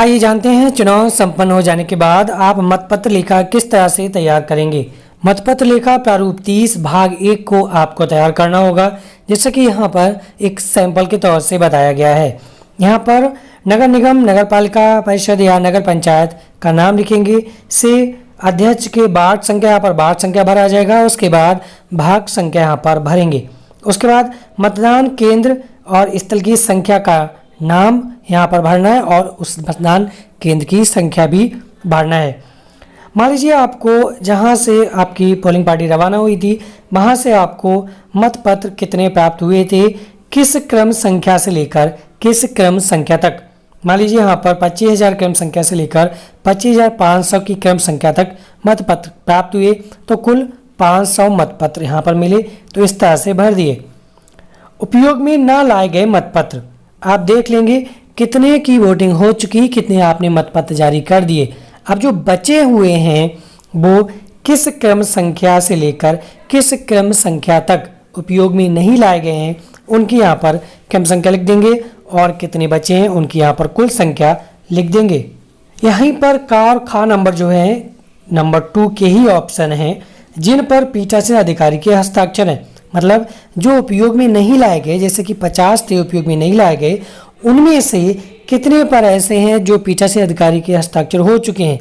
आइए जानते हैं चुनाव संपन्न हो जाने के बाद आप मतपत्र लेखा किस तरह से तैयार करेंगे। मतपत्र लेखा प्रारूप 30 भाग 1 को आपको तैयार करना होगा, जैसे कि यहाँ पर एक सैंपल के तौर से बताया गया है। यहाँ पर नगर निगम, नगर पालिका परिषद या नगर पंचायत का नाम लिखेंगे, से अध्यक्ष के वार्ड संख्या, यहाँ पर वार्ड संख्या भरा जाएगा। उसके बाद भाग संख्या यहाँ पर भरेंगे। उसके बाद मतदान केंद्र और स्थल की संख्या का नाम यहाँ पर भरना है और उस मतदान केंद्र की संख्या भी भरना है। मान लीजिए आपको जहाँ से आपकी पोलिंग पार्टी रवाना हुई थी वहाँ से आपको मतपत्र कितने प्राप्त हुए थे, किस क्रम संख्या से लेकर किस क्रम संख्या तक। मान लीजिए यहाँ पर 25,000 क्रम संख्या से लेकर 25,500 की क्रम संख्या तक मतपत्र प्राप्त हुए, तो कुल 500 मतपत्र यहाँ पर मिले। तो इस तरह से भर दिए। उपयोग में न लाए गए मतपत्र, आप देख लेंगे कितने की वोटिंग हो चुकी, कितने आपने मतपत्र जारी कर दिए। अब जो बचे हुए हैं वो किस क्रम संख्या से लेकर किस क्रम संख्या तक उपयोग में नहीं लाए गए हैं, उनकी यहाँ पर क्रम संख्या लिख देंगे और कितने बचे हैं उनकी यहाँ पर कुल संख्या लिख देंगे। यहीं पर का और खा नंबर जो है नंबर 2 के ही ऑप्शन हैं जिन पर पीठासीन अधिकारी के हस्ताक्षर हैं। मतलब जो उपयोग में नहीं लाए गए, जैसे कि 50 थे उपयोग में नहीं लाए गए, उनमें से कितने पर ऐसे हैं जो पीठासीन अधिकारी के हस्ताक्षर हो चुके हैं,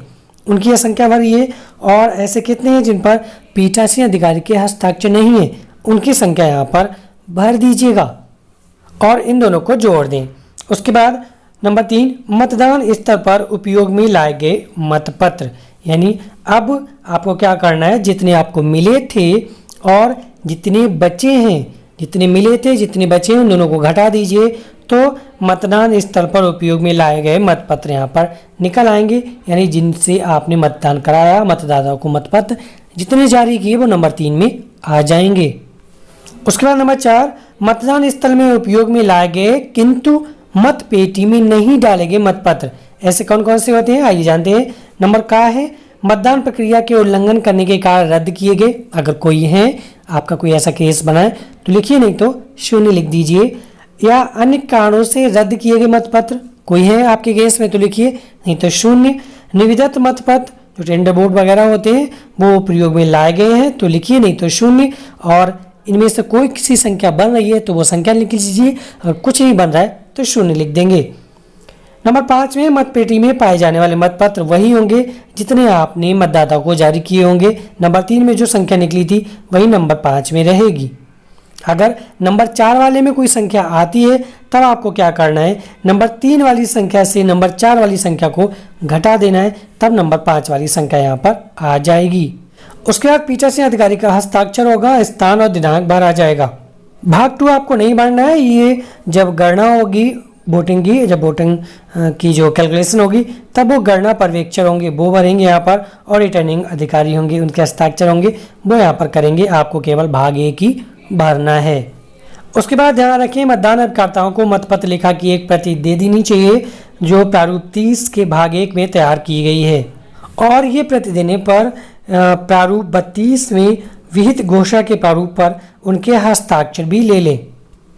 उनकी यह संख्या भरिए। और ऐसे कितने हैं जिन पर पीठासीन अधिकारी के हस्ताक्षर नहीं है, उनकी संख्या यहाँ पर भर दीजिएगा और इन दोनों को जोड़ दें। उसके बाद नंबर 3, मतदान स्थल पर उपयोग में लाए गए मतपत्र। यानी अब आपको क्या करना है, जितने आपको मिले थे और जितने बचे हैं, जितने मिले थे जितने बचे हैं उन दोनों को घटा दीजिए, तो मतदान स्थल पर उपयोग में लाए गए मतपत्र यहाँ पर निकल आएंगे। यानी जिनसे आपने मतदान कराया, मतदाताओं को मतपत्र जितने जारी किए वो नंबर 3 में आ जाएंगे। उसके बाद नंबर 4, मतदान स्थल में उपयोग में लाए गए किंतु मत पेटी में नहीं डाले गए मतपत्र। ऐसे कौन कौन से होते हैं, आइए जानते हैं। नंबर का है, मतदान प्रक्रिया के उल्लंघन करने के कारण रद्द किए गए। अगर कोई है, आपका कोई ऐसा केस बना है तो लिखिए, नहीं तो 0 लिख दीजिए। या अन्य कारणों से रद्द किए गए मतपत्र, कोई है आपके केस में तो लिखिए, नहीं तो 0। निविदत मतपत्र, जो टेंडर बोर्ड वगैरह होते हैं वो प्रयोग में लाए गए हैं तो लिखिए, नहीं तो 0। और इनमें से कोई किसी संख्या बन रही है तो वो संख्या लिख लीजिए, अगर कुछ नहीं बन रहा है तो 0 लिख देंगे। नंबर 5 में, मतपेटी में पाए जाने वाले मतपत्र वही होंगे जितने आपने मतदाताओं को जारी किए होंगे। नंबर 3 में जो संख्या निकली थी वही नंबर 5 में रहेगी। अगर नंबर 4 वाले में कोई संख्या आती है तब आपको क्या करना है, नंबर 3 वाली संख्या से नंबर 4 वाली संख्या को घटा देना है, तब नंबर 5 वाली संख्या यहाँ पर आ जाएगी। उसके बाद पीठासीन अधिकारी का हस्ताक्षर होगा, स्थान और दिनांक भरा जाएगा। भाग 2 आपको नहीं भरना है, ये जब गणना होगी वोटिंग की, जब वोटिंग की जो कैलकुलेशन होगी तब वो गणना पर्यवेक्षक होंगे वो भरेंगे यहाँ पर, और रिटर्निंग अधिकारी होंगे उनके हस्ताक्षर होंगे वो यहाँ पर करेंगे। आपको केवल भाग 1 ही भरना है। उसके बाद ध्यान रखें, मतदान अभिकर्ताओं को मतपत्र लेखा की एक प्रति दे देनी चाहिए जो प्रारूप 30 के भाग 1 में तैयार की गई है। और ये प्रति देने पर प्रारूप 32 में विहित घोषणा के प्रारूप पर उनके हस्ताक्षर भी ले लें।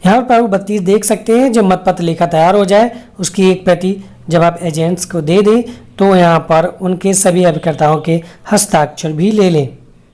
यहाँ पर प्रारूप 32 देख सकते हैं। जब मतपत्र लेखा तैयार हो जाए उसकी एक प्रति जब आप एजेंट्स को दे दें तो यहाँ पर उनके सभी अभिकर्ताओं के हस्ताक्षर भी ले लें।